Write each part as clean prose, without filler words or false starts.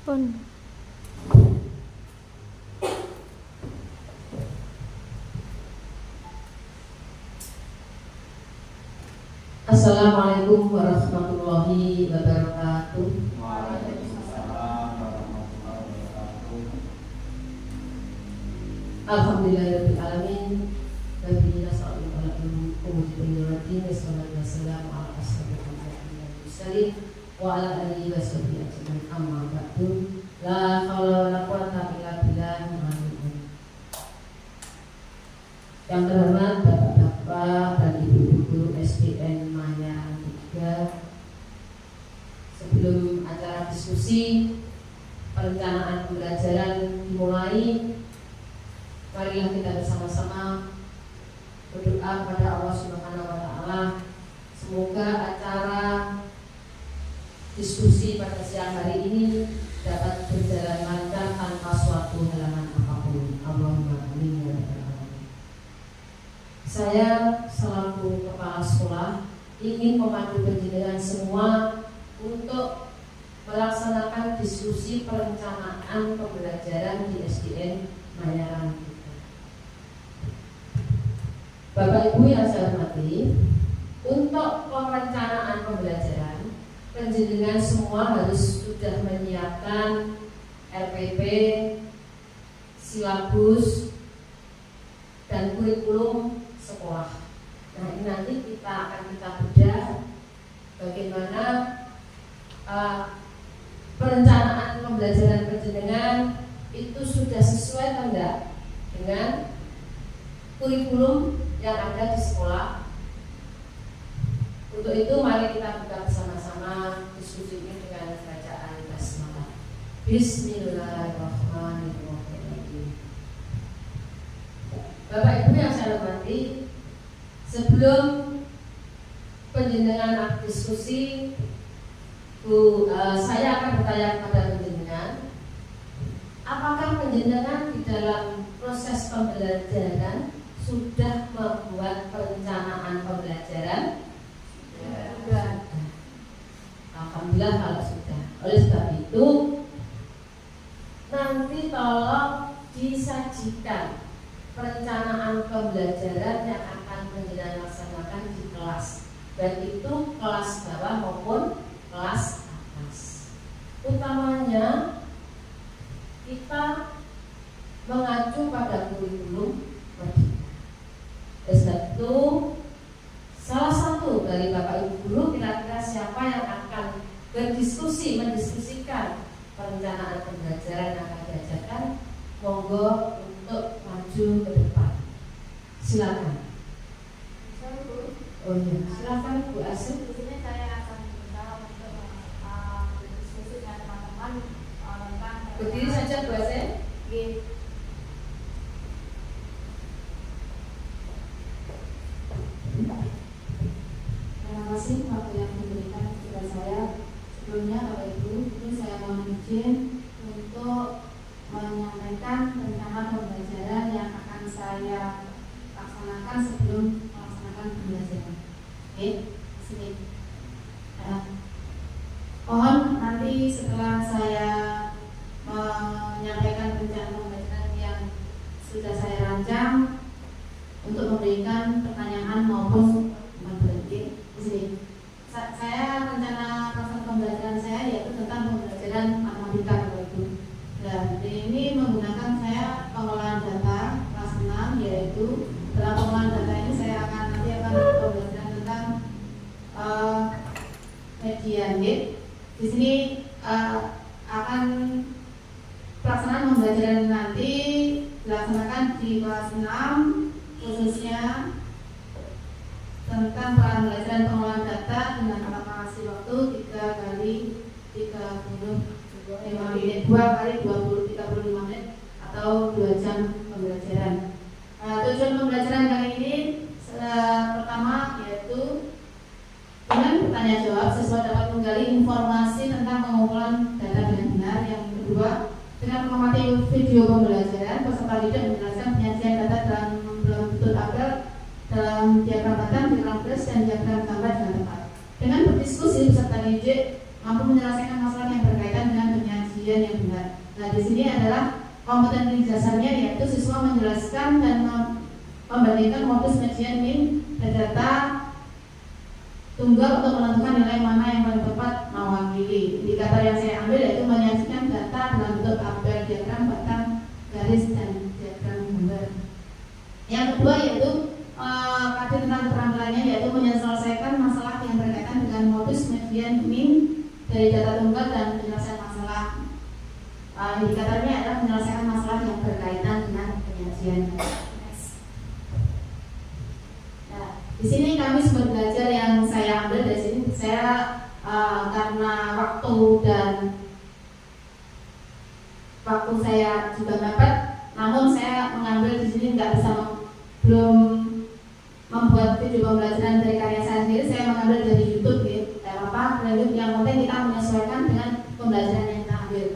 pun. Assalamualaikum warahmatullahi wabarakatuh. Waalaikumsalam warahmatullahi wabarakatuh. Alhamdulillahirabbil alamin. Wabillahi nasta'inu ala umuri wassalatu wassalamu ala asyrofil anbiya'i wal mursalin wa ala alihi washabbihi ajmain. Amma ba'du. La haula wala quwwata illa billah. Yang terhormat Bapak-bapak dan Ibu guru SDN Maya 3, sebelum acara diskusi perencanaan pembelajaran dimulai, marilah kita bersama-sama berdoa kepada Allah Subhanahu wa taala. Semoga acara diskusi pada siang hari ini dapat berjalan lancar tanpa suatu halangan apapun. Allahumma amin ya rabbal alamin. Saya selaku kepala sekolah ingin memandu penjenengan semua untuk melaksanakan diskusi perencanaan pembelajaran di SDN Mayaran. Bapak Ibu yang saya hormati, untuk perencanaan pembelajaran, penjenengan semua harus sudah menyiapkan RPP, silabus, dan kurikulum sekolah. Nah, ini nanti kita akan bedah bagaimana perencanaan pembelajaran penjenengan itu sudah sesuai atau enggak dengan kurikulum yang ada di sekolah. Untuk itu mari kita buka bersama-sama diskusi ini dengan bacaan basmalah. Bismillahirrahmanirrahim. Bapak Ibu yang saya hormati, sebelum penjenengan diskusi, saya akan bertanya kepada penjenengan, apakah penjenengan di dalam proses pembelajaran sudah membuat perencanaan pembelajaran? Sudah. Alhamdulillah kalau sudah. Oleh sebab itu, nanti tolong disajikan perencanaan pembelajaran yang akan penjenengan laksanakan di kelas, baik itu kelas bawah maupun kelas atas. Utamanya kita mengacu pada kurikulum Merdeka. Sebab itu salah satu dari Bapak Ibu guru kira-kira siapa yang akan mendiskusikan perencanaan pembelajaran yang akan diajarkan, monggo untuk maju ke depan. Silakan. Oh iya, silakan Bu Asyik. Di sini saya akan berusaha untuk berdiskusi dengan teman-teman tentang. Berdiri saja Bu Asyik. Terima kasih waktu yang diberikan kepada saya. Sebelumnya Bapak Ibu, ini saya mohon izin untuk menyampaikan rencana pembelajaran yang akan saya laksanakan sebelum melaksanakan pembelajaran. Oke, sini. Mohon nanti setelah saya menyampaikan rencana pembelajaran yang sudah saya rancang, untuk memberikan pertanyaan maupun berhenti di sini. Saya rencana proses pembelajaran saya yaitu tentang pembelajaran matematika Bapak Ibu. Dan ini menggunakan saya pengolahan data kelas 6, yaitu dalam pengolahan data ini saya nanti akan pembelajaran tentang median gap. Di sini akan pelaksanaan pembelajaran nanti dilaksanakan di kelas 6, khususnya tentang pembelajaran pengolahan data dengan alokasi waktu 3 kali 35 menit, 2 kali 35 menit atau 2 jam pembelajaran. Tujuan pembelajaran kali ini pertama yaitu dengan bertanya jawab siswa dapat menggali informasi tentang pengumpulan data dengan benar. Yang kedua, dengan mengamati video pembelajaran, peserta didik menjelaskan penyajian data dalam bentuk tabel, dalam diagram batang, diagram garis, dan diagram gambar dengan tepat. Dengan berdiskusi, peserta didik mampu menyelesaikan masalah yang berkaitan dengan penyajian penyajian yang benar. Nah, di sini adalah kompetensi dasarnya, yaitu siswa menjelaskan dan membandingkan modus penyajian min dan data tunggal untuk menentukan nilai mana yang paling tepat mewakili. Indikator yang saya ambil yaitu menyajikan data dalam bentuk tabel, diagram, batang, garis, dan diagram gambar. Yang kedua yaitu kadir tentang keterampilannya, yaitu menyelesaikan masalah yang berkaitan dengan modus median min dari data tunggal dan penyelesaian masalah. Indikatornya adalah menyelesaikan masalah yang berkaitan dengan penyajian. Nah, di sini kami sumber belajar yang saya ambil dari sini, saya karena waktu saya juga dapat, namun saya mengambil di sini belum membuat video pembelajaran dari karya saya sendiri, saya mengambil dari YouTube gitu. Tidak apa-apa, yang penting kita menyesuaikan dengan pembelajaran yang kita ambil.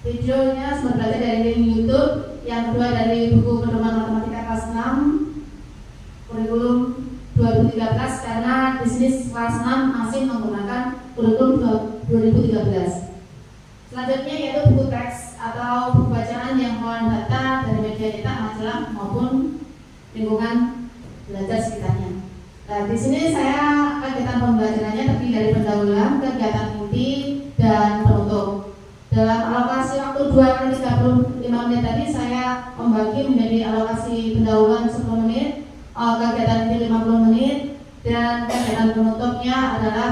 Videonya sumber belajar dari YouTube, yang kedua dari buku pedoman matematika kelas 6 kurikulum 2013, karena di sini kelas 6 masih menggunakan kurikulum 2013. Selanjutnya yaitu buku teks atau buku bacaan yang mengelola data dari media cetak, majalah maupun lingkungan belajar sekitarnya. Nah, di sini saya kegiatan pembelajarannya terdiri dari pendahuluan, kegiatan inti, dan penutup. Dalam alokasi waktu 2 kali 35 menit tadi, saya membagi menjadi alokasi pendahuluan 10 menit, kegiatan inti 50 menit, dan kegiatan penutupnya adalah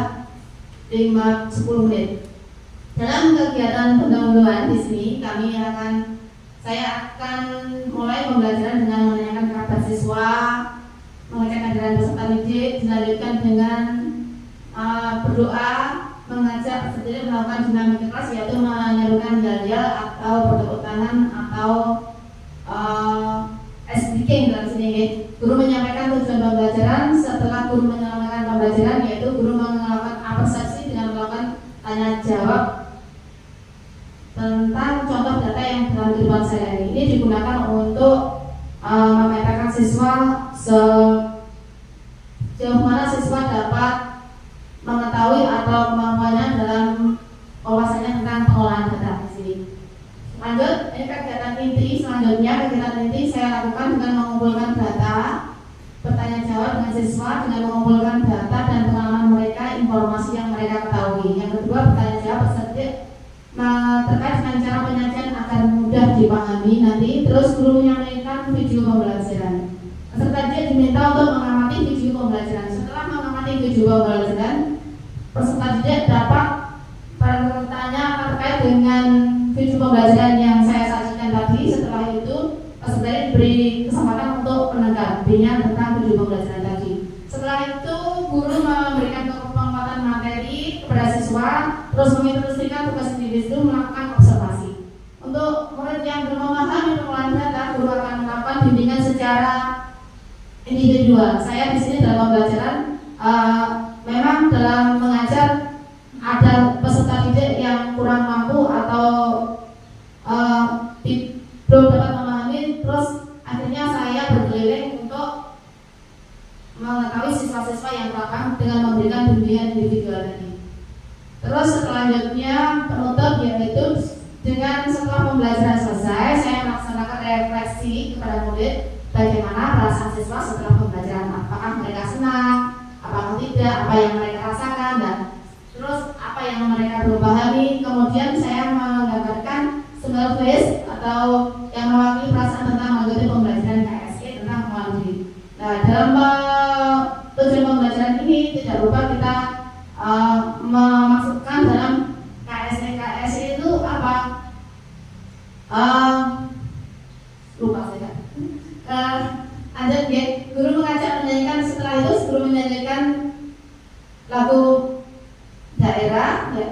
10 menit. Dalam kegiatan pendahuluan di sini saya akan mulai pembelajaran dengan menanyakan kabar siswa, mengecek kehadiran peserta didik, dilanjutkan dengan berdoa, mengajak peserta didik melakukan dinamika kelas, yaitu menyerukan yel-yel atau bertepuk tangan atau speaking dalam sini. Guru menyampaikan tujuan pembelajaran. Setelah guru menyampaikan pembelajaran, yaitu guru melakukan apresiasi dengan melakukan tanya jawab tentang contoh data yang dalam kehidupan sehari-hari. Ini digunakan untuk memetakan siswa sejauh mana siswa dapat mengetahui atau kemampuannya dalam wawasannya tentang pengolahan data di sini. Lanjut, ini kegiatan inti. Selanjutnya kegiatan inti saya lakukan dengan mengumpulkan data, bertanya jawab dengan siswa dengan mengumpulkan data dan pengalaman mereka, informasi yang mereka ketahui. Yang kedua, bertanya jawab peserta terkait dengan cara penyajian agar mudah dipahami. Nanti terus guru menyampaikan video pembelajaran. Peserta didik diminta untuk mengamati video pembelajaran. Setelah mengamati video pembelajaran, peserta didik dapat bertanya terkait dengan video pembelajaran yang saya sajikan tadi. Setelah itu peserta didik diberi kesempatan untuk menanggapinya tentang video pembelajaran tadi. Setelah itu guru memberikan penguatan materi kepada siswa, terus menginstruksikan tugas individu melakukan observasi. Untuk murid yang belum memahami pengolahan data, guru akan melakukan bimbingan secara individual. Saya di sini dalam pembelajaran memang dalam mengajar ada peserta didik yang kurang mampu atau belum dapat memahami, terus akhirnya saya berkeliling untuk mengetahui siswa-siswa yang paham dengan memberikan bimbingan individual tadi. Terus selanjutnya penutup, yaitu dengan setelah pembelajaran selesai, saya melaksanakan refleksi kepada murid bagaimana perasaan siswa setelah pembelajaran, apakah mereka senang, apakah tidak, apa yang mereka rasakan, dan terus apa yang mereka belum pahami. Kemudian saya menggambarkan single face atau yang mewakili perasaan tentang mengikuti pembelajaran KSE tentang pengolahan diri. Nah, dalam tujuan pembelajaran ini tidak lupa kita memasukkan dalam KSE itu apa? Lupa saya. Lanjut ya, guru mengajak menyanyikan. Setelah itu guru menyanyikan lagu daerah. Ya.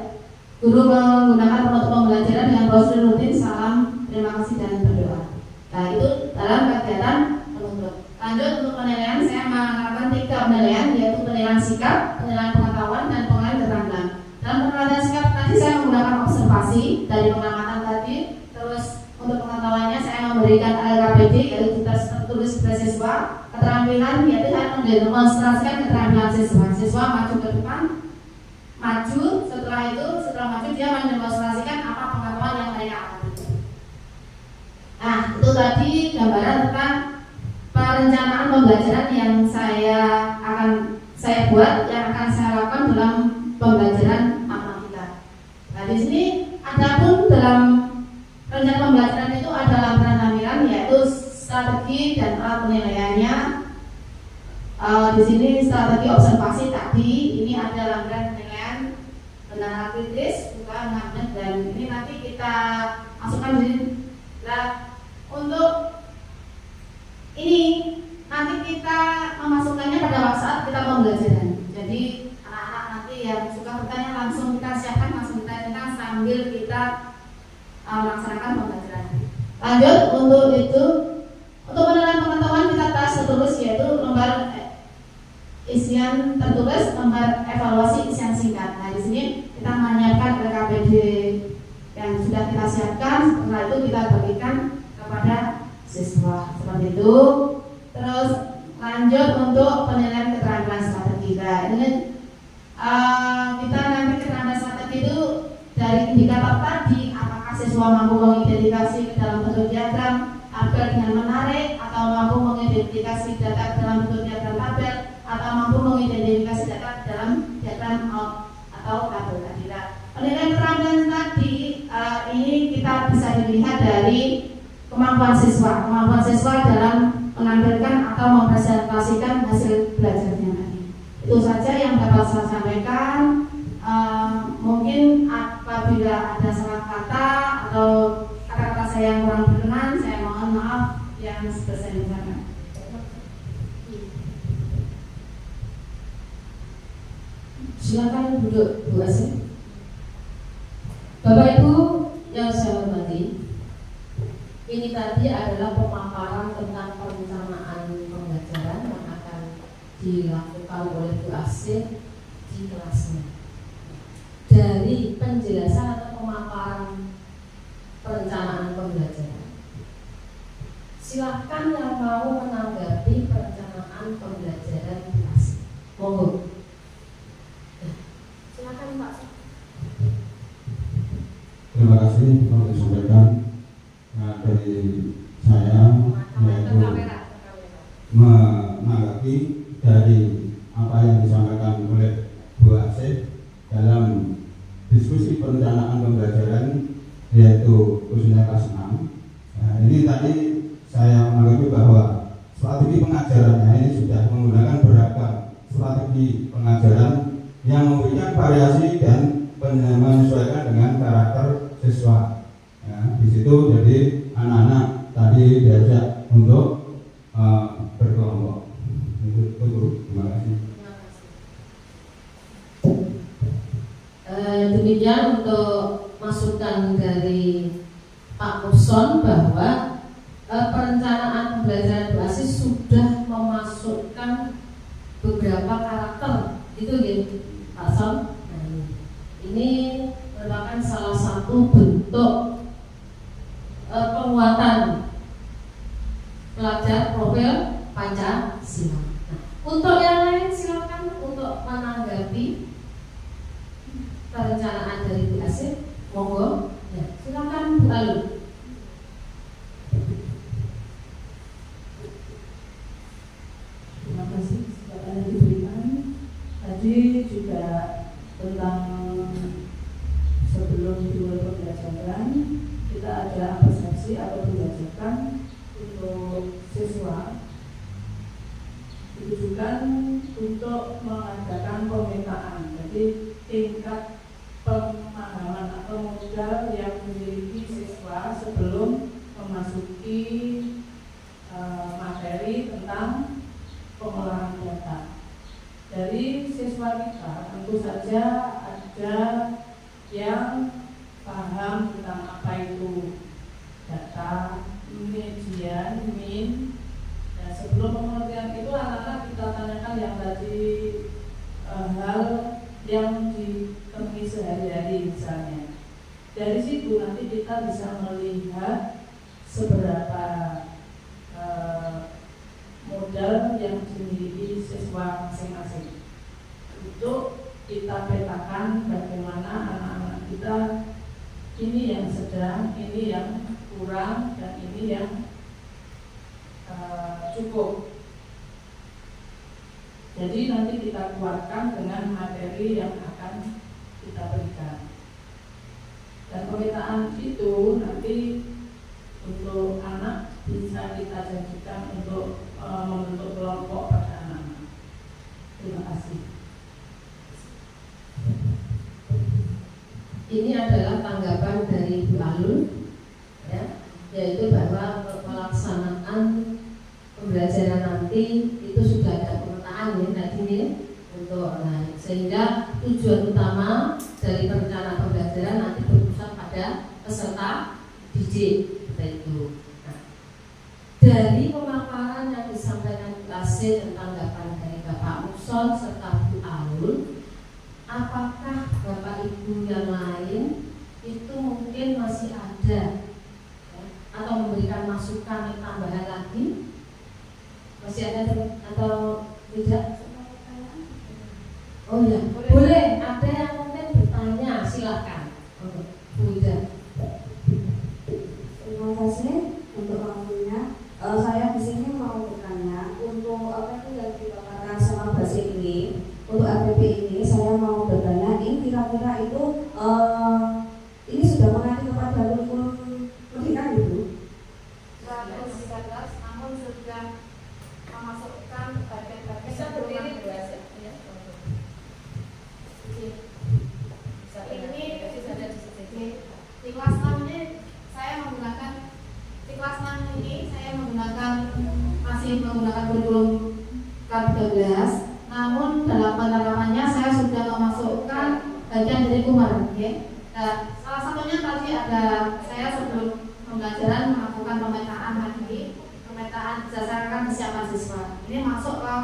Guru menggunakan penutup pembelajaran dengan prosedur rutin, salam, terima kasih, dan berdoa. Nah, itu dalam kegiatan penutup. Lanjut untuk penilaian, saya melakukan 3 penilaian, yaitu penilaian sikap, penilaian pengetahuan, dan penilaian keterampilan. Dalam penilaian sikap tadi saya menggunakan observasi dari pengamatan tadi. Terus untuk pengetahuannya saya memberikan LKPD, yaitu kita tertulis kepada siswa. Keterampilan yaitu saya mendemonstrasikan keterampilan siswa. Siswa maju ke depan, setelah maju dia mendemonstrasikan gambaran tentang perencanaan pembelajaran yang akan saya buat, yang akan saya lakukan dalam pembelajaran matematika. Nah, di sini adapun dalam rencana pembelajaran itu ada lampiran-lampiran, yaitu strategi dan alat penilaiannya. Di sini strategi observasi tadi, ini ada lampiran penilaian benar kritis, bukan magnet, dan ini nanti kita masukkan di sini. Nah, untuk ini nanti kita memasukkannya pada saat kita pembelajaran. Jadi anak-anak nanti yang suka bertanya langsung kita siapkan, langsung kita tentang sambil kita melaksanakan pembelajaran. Lanjut untuk itu, untuk penilaian pengetahuan kita tes tertulis, yaitu lembar isian tertulis, lembar evaluasi isian singkat. Nah, di sini kita menyiapkan RKPD yang sudah kita siapkan. Setelah itu kita bagikan kepada siswa seperti itu. Terus lanjut untuk penilaian keterampilan strategi. Nah, ini kita nanti keterampilan strategi itu dari indikator tadi, apakah siswa mampu mengidentifikasi ke dalam bentuk diagram tabel dengan menarik, atau mampu mengidentifikasi data dalam bentuk diagram tabel, atau mampu mengidentifikasi data dalam diagram atau tabel tadi. Nah, penilaian keterampilan tadi ini kita bisa dilihat dari kemampuan siswa dalam menampilkan atau mempresentasikan hasil belajarnya tadi. Itu saja yang dapat saya sampaikan. Mungkin apabila ada salah kata atau kata-kata saya yang kurang berkenan, saya mohon maaf yang sebesar-besarnya. Silakan duduk, Bu Asih. Bapak Ibu yang saya hormati, ini tadi adalah pemaparan tentang perencanaan pembelajaran yang akan dilakukan oleh Bu Asih di kelasnya. Dari penjelasan atau pemaparan perencanaan pembelajaran, silahkan yang mau menanggapi perencanaan pembelajaran Bu Asih. Monggo. Silakan Pak. Terima kasih telah disampaikan. Nah, dari saya yaitu menanggapi dari apa yang disampaikan oleh Bu Asih dalam diskusi perencanaan pembelajaran, yaitu khususnya kelas 6. Nah, ini tadi saya menanggapi bahwa strategi pengajarannya ini sudah menggunakan beragam strategi pengajaran yang memberikan variasi dan menyesuaikan dengan karakter siswa. Ya, di situ jadi anak-anak tadi diajak untuk berkelompok. Itu terima kasih. Demikian untuk masukan dari Pak Kurson bahwa perencanaan pembelajaran Bu Asih sudah memasukkan beberapa karakter, itu ya Pak Son. Nah, ini merupakan salah satu bentuk penguatan pelajar profil Pancasila. Nah, untuk yang lain silakan untuk menanggapi perencanaan dari Bu Asih. Monggo. Ya, silakan Bu Alu. Terima kasih kesempatan yang diberikan. Tadi juga tentang sebelum dimulai pembelajaran kita ada persepsi atau pembelajaran untuk siswa, ditujukan untuk mengadakan pemetaan. Jadi tingkat pemahaman atau modal yang dimiliki siswa sebelum memasuki materi tentang pengolahan data. Dari siswa kita tentu saja ada yang paham tentang apa itu data, median, min. Dan sebelum pengertian itu anak-anak kita tanyakan yang tadi hal yang ditemui sehari-hari misalnya. Dari situ nanti kita bisa melihat seberapa modal yang dimiliki siswa masing-masing. Untuk kita petakan bagaimana anak-anak kita ini yang sedang, ini yang kurang, dan ini yang cukup. Jadi nanti kita keluarkan dengan materi yang akan kita berikan. Dan pemetaan itu nanti untuk anak bisa kita janjikan untuk membentuk kelompok pada anak-anak. Terima kasih. Ini adalah tanggapan dari Bu Alun, ya, yaitu bahwa untuk pelaksanaan pembelajaran nanti itu sudah ada pemetaan ya tadi nih untuk sehingga tujuan utama dari perencanaan pembelajaran nanti berpusat pada peserta didik itu. Nah, dari pemaparan yang disampaikan Bu Asih dan tanggapan dari Bapak Muson serta Bu Alun, apakah Bapak Ibu yang lain itu mungkin masih ada ya, atau memberikan masukan tambahan lagi? Masih ada atau tidak? Oh ya, boleh. Ada yang mungkin bertanya, silakan. Bu Ida. Terima kasih untuk waktunya. Saya di sini mau bertanya untuk apa itu yang dikatakan sama Basir ini, untuk APP ini saya mau bertanya, ini kira-kira itu ini sudah mengacu kepada kurikulum pendidikan itu? 113 namun sudah memasukkan bagian-bagian Bisa berdiri Bu Asih. Ini di kelas 6 ini saya menggunakan masih menggunakan kurikulum K13, namun dalam pendalamannya saya sudah memasukkan bagian dari Kumar, okay? Nah, salah satunya tadi ada saya sebelum pembelajaran melakukan pemetaan lagi, pemetaan berdasarkan kesiapan siswa. Ini masuk ke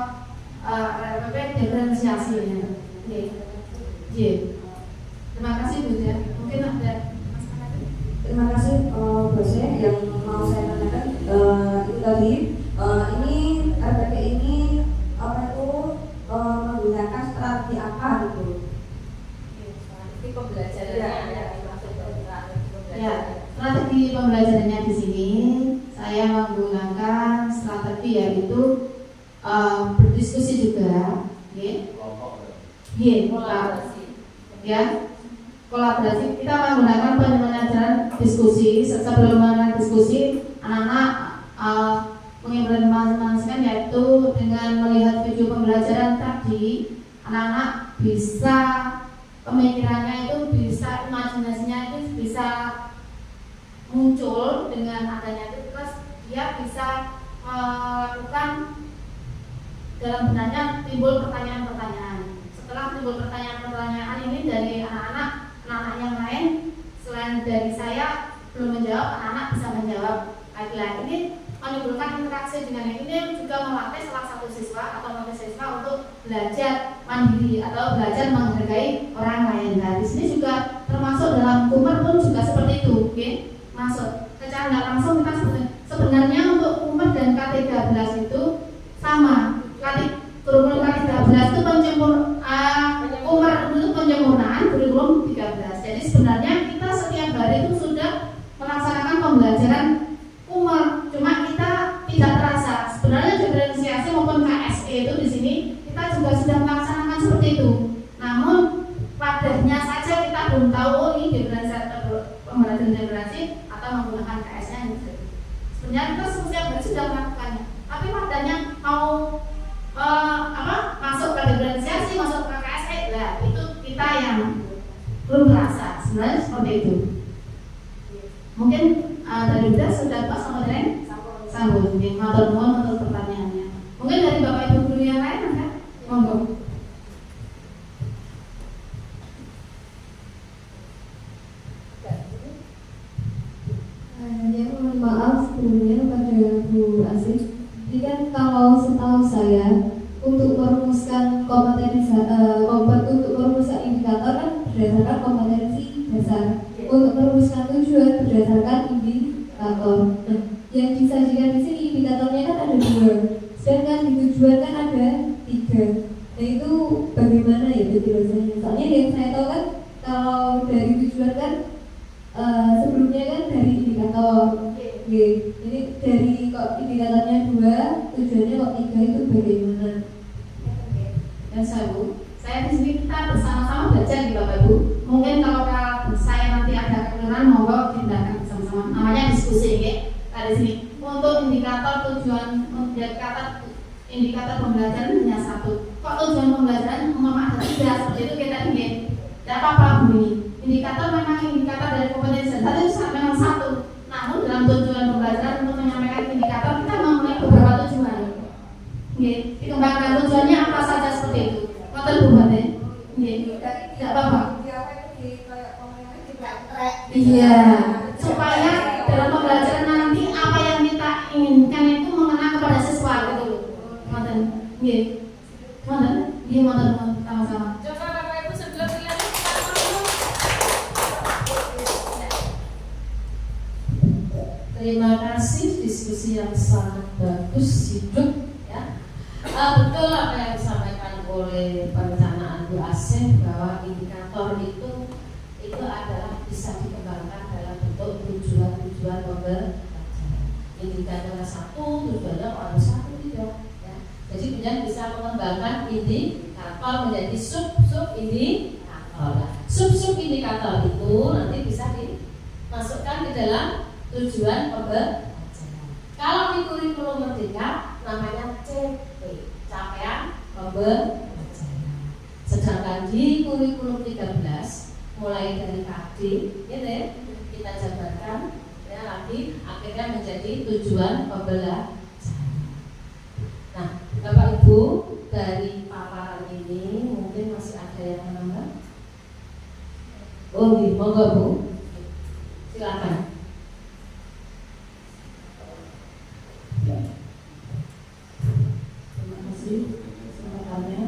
RPP diferensiasinya. Oke. Terima kasih Bu ya. Mungkin ada. Terima kasih Bose yang mau saya tanyakan itu tadi ini RPP ini apa itu menggunakan strategi apa gitu? Strategi pembelajarannya Ya, strategi pembelajarannya di sini saya menggunakan strategi yaitu berdiskusi juga, kolaborasi. Kita menggunakan pembelajaran diskusi. Sebelum melakukan diskusi, anak-anak mengimplementasikan yaitu dengan melihat video pembelajaran tadi, anak-anak bisa pemikirannya itu bisa, imajinasinya itu bisa muncul dengan adanya itu, terus dia bisa melakukan dalam benaknya timbul pertanyaan-pertanyaan. Setelah timbul pertanyaan-pertanyaan ini dari anak-anak yang lain selain dari saya belum menjawab, anak-anak bisa menjawab lagi-lagi. Ini menimbulkan interaksi dengan ini juga melatih salah satu siswa atau mahasiswa untuk belajar mandiri atau belajar menghargai orang lain. Nah, di sini juga termasuk dalam Kumar pun juga seperti itu, oke? Masuk. Secara nggak langsung kita sebenarnya untuk Kumar dan K13 itu sama. Kurikulum K13 itu Kumar itu penyempurnaan kurikulum 13. Jadi sebenarnya kita setiap hari itu sudah melaksanakan pembelajaran Kumar, cuma kita tidak terasa. Sebenarnya diferensiasi maupun KSE itu di sini kita juga sudah melaksanakan seperti itu. Namun wadahnya saja kita belum tahu, oh ini diferensiasi pembelajaran diferensiasi atau menggunakan KSE. Sebenarnya kita setiap hari sudah melakukannya, tapi wadahnya mau masuk ke diferensiasi, masuk ke KSE, lah itu kita yang belum terasa. Sebenarnya seperti itu. Mungkin dari Uda sudah pas sama dengan sambung. Matur nuwun untuk pertanyaannya. Mungkin dari Bapak Ibu guru yang lain ada? Monggo. Ya, mohon maaf sebelumnya pada Bu Asih. Jadi kan kalau setahu saya untuk merumuskan untuk merumuskan indikator kan berdasarkan kompetensi dasar. Untuk merumuskan tujuan berdasarkan indikator. Nah, yang disajikan di sini indikatornya kan ada 2, sedangkan di tujuan kan ada 3. Nah itu bagaimana ya penjelasannya? Soalnya yang saya tahu kan kalau dari tujuan kan sebelumnya kan dari indikator. Jadi dari kok indikatornya 2, itu bagaimana? Dan saya di sini kita bersama-sama belajar di Bapak Ibu. Mungkin kalau saya nanti ada kekurangan, monggo tindakan bersama-sama. Namanya diskusi ya. Di sini untuk indikator tujuan indikator pembelajaran hanya satu. Kok tujuan pembelajaran ada 3 seperti itu kita ingin. Tidak apa-apa bunyi. Indikator memang indikator dari kompetensi itu memang satu. Namun dalam tujuan pembelajaran untuk menyampaikan indikator kita mempunyai beberapa tujuan. Dikembangkan tujuannya apa saja seperti itu. Ngoten Bu Bante. Tidak apa-apa. Iya, supaya dalam pembelajaran nanti apa yang kita inginkan itu mengena kepada siswa gitu. Ngoten. Nggih. Ngoten. Nggih ngoten sama-sama. Coba Bapak Ibu sebelum dilanjut kita dulu. Terima kasih, diskusi yang sangat bagus, hidup ya. Betul apa yang disampaikan oleh perencanaan Bu Asih bahwa indikator itu adalah bisa dikembangkan dalam bentuk tujuan-tujuan pembelajaran. Indikator satu, tujuannya orang satu tidak. Ya. Jadi kemudian bisa mengembangkan indikator menjadi sub-sub indikator. Sub-sub indikator itu nanti bisa dimasukkan ke dalam tujuan pembelajaran. Kalau di kurikulum merdeka namanya CP, capaian pembelajaran. Sedangkan di kurikulum 13 mulai dari KD gitu, kita jabarkan ya lagi akhirnya menjadi tujuan pembelajaran. Nah, Bapak Ibu dari paparan ini mungkin masih ada yang menambah. Oh, monggo Bu, silakan. Terima kasih kesempatannya.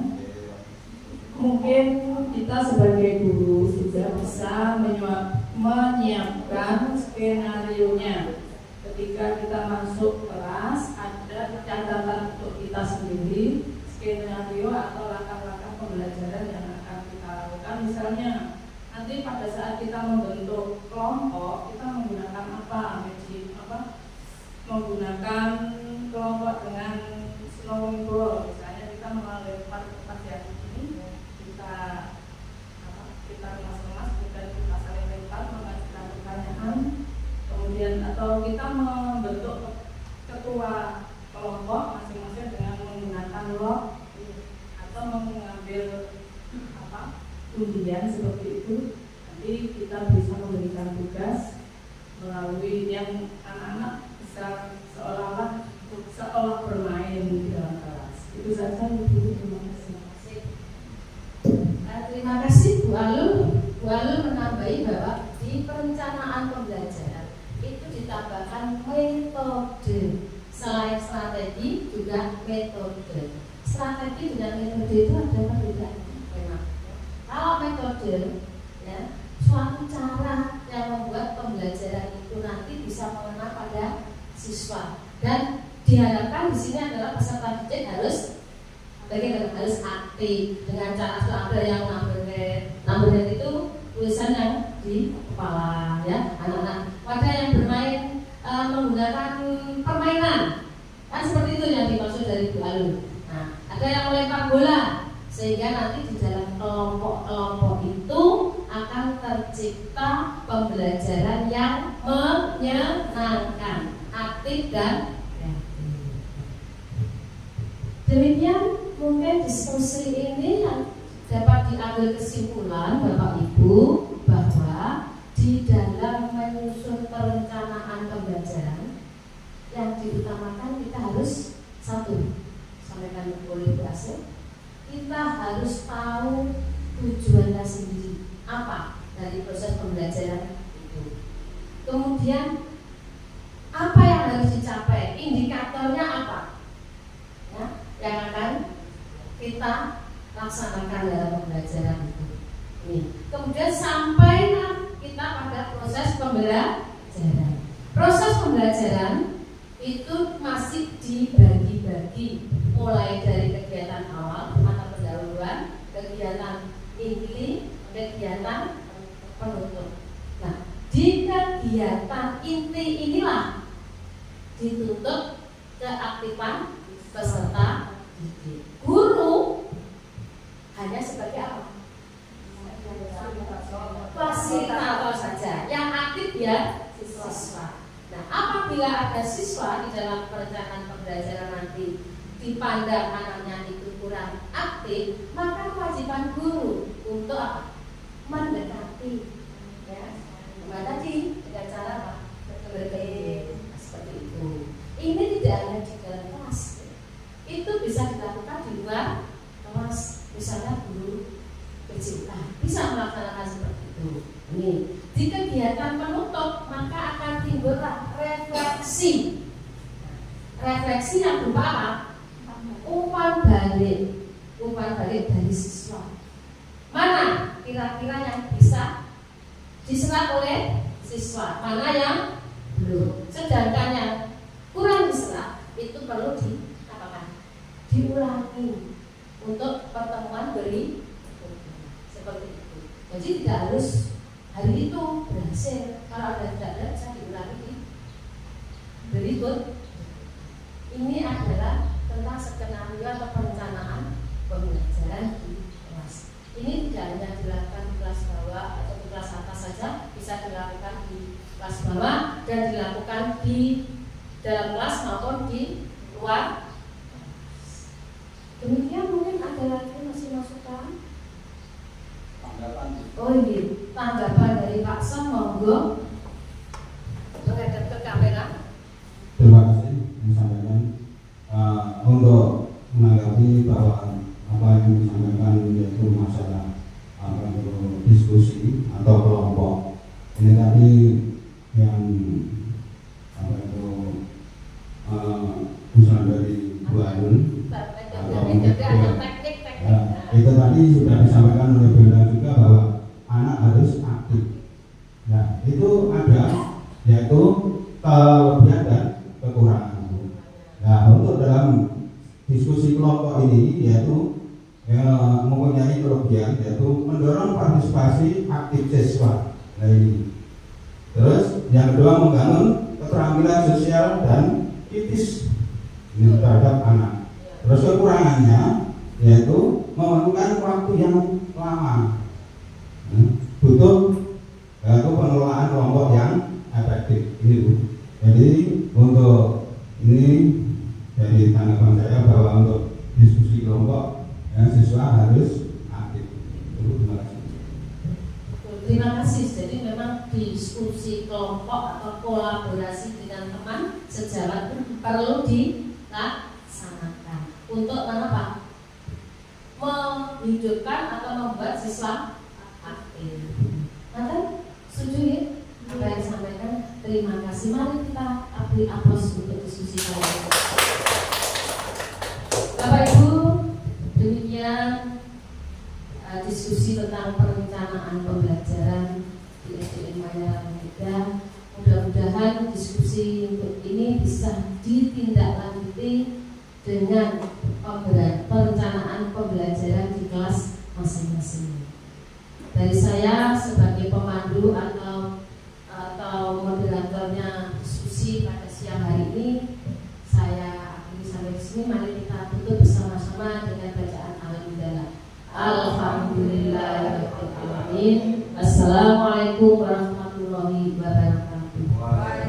Mungkin kita sebagai guru juga bisa menyiapkan skenario-nya. Ketika kita masuk kelas, ada catatan untuk kita sendiri, skenario atau langkah-langkah pembelajaran yang akan kita lakukan. Misalnya, nanti pada saat kita membentuk kelompok, kita menggunakan apa? Menggunakan kelompok dengan snowing ball. Misalnya kita melempar kertas yang ini, kita kemas-kemas, kemudian kita saling lempar, mengajukan pertanyaan, kemudian atau kita membentuk ketua kelompok masing-masing dengan menggunakan log atau mengambil undian seperti itu. Nanti kita bisa memberikan tugas melalui yang anak-anak bisa seolah bermain di dalam kelas. Itu saja Ibu. Terima kasih. Terima kasih Bu Alul. Bu Alul menambahi bahwa di perencanaan pembelajaran itu ditambahkan metode. Selain strategi juga metode. Strategi dan metode itu ada perbedaan memang. Kalau metode ya suatu cara yang membuat pembelajaran itu nanti bisa mengena pada siswa dan diharapkan di sini adalah peserta didik harus aktif dengan cara ada yang number itu tulisan yang di kepala ya anak-anak. Ada yang bermain menggunakan permainan kan seperti itu yang dimaksud dari Bu Alul. Nah, ada yang melempar bola sehingga nanti di dalam kelompok-kelompok itu akan tercipta pembelajaran yang menyenangkan, aktif dan kreatif. Demikian mungkin diskusi ini yang dapat diambil kesimpulan Bapak Ibu bahwa di dalam menyusun perencanaan pembelajaran yang diutamakan kita harus satu, sampaikan oleh Bu Asih, kita harus tahu tujuannya sendiri apa dari proses pembelajaran itu. Kemudian apa yang harus dicapai, indikatornya apa ya, yang akan kita laksanakan dalam pembelajaran itu. Kemudian sampailah kita pada proses pembelajaran. Proses pembelajaran itu masih dibagi-bagi mulai dari kegiatan awal atau pendahuluan, kegiatan inti, kegiatan penutup. Nah, di kegiatan inti inilah dituntut keaktifan peserta didik. Guru hanya sebagai apa? Fasilitator saja. Yang aktif ya siswa. Nah, apabila ada siswa di dalam perencanaan pembelajaran nanti dipandang anaknya itu kurang aktif, maka kewajiban guru untuk apa? Mendekati, ya. Tadi dengan cara apa? Seperti itu. Ini tidak hanya di dalam kelas, itu bisa dilakukan di luar kelas. Misalnya guru BCK bisa melaksanakan seperti itu. Ini di kegiatan penutup maka akan timbul refleksi. Refleksi yang berupa apa? Umpan balik dari siswa. Mana kira-kira yang bisa diserap oleh siswa, mana yang belum. Sedangkan yang kurang diserap itu perlu diulangi untuk pertemuan seperti itu. Jadi tidak harus hari itu berhasil. Kalau ada tidak bisa diulangi di berikut. Ini adalah tentang skenario atau perencanaan pembelajaran di kelas. Ini tidak hanya dilakukan di kelas bawah atau di kelas atas saja, bisa dilakukan di kelas bawah dan dilakukan di dalam kelas maupun di luar. Demikian, mungkin ada lagi masih masukan? Tanggapan. Oh iya, tanggapan dari Pak Sam, monggo menghadap ke kamera. Terima kasih yang disampaikan. Untuk menanggapi bahwa apa yang disampaikan yaitu masalah diskusi atau kelompok, ini tadi yang usulan dari Bu Ainun itu tadi sudah disampaikan oleh Bella juga bahwa anak harus aktif. Nah, itu ada yaitu kelebihan dan kekurangan. Nah, untuk dalam diskusi kelompok ini yaitu mempunyai kelebihan yaitu mendorong partisipasi aktif siswa. Nah, ini. Terus yang kedua membangun keterampilan sosial dan kritis ini terhadap anak. Terus kekurangannya yaitu memerlukan waktu yang lama, butuh pengelolaan kelompok yang efektif. Ini Bu. Jadi untuk ini dari tanggapan saya bahwa untuk diskusi kelompok siswa harus aktif. Terima kasih. Terima kasih. Jadi memang diskusi kelompok atau kolaborasi dengan teman sejawat perlu dilaksanakan untuk apa? Menghidupkan atau membuat siswa aktif. Maka setuju ya apa yang disampaikan. Terima kasih. Mari kita beri aplaus untuk diskusi kali ini. Bapak Ibu, demikian diskusi tentang perencanaan pembelajaran di SDN Mayaran 3. Mudah-mudahan diskusi untuk ini bisa ditindaklanjuti dengan perencanaan pembelajaran di kelas masing-masing. Dari saya sebagai pemandu atau moderatornya diskusi pada siang hari ini, saya akhiri sampai di sini. Mari kita tutup bersama-sama dengan bacaan Alhamdulillah. Alhamdulillahirabbil alamin. Assalamualaikum warahmatullahi wabarakatuh.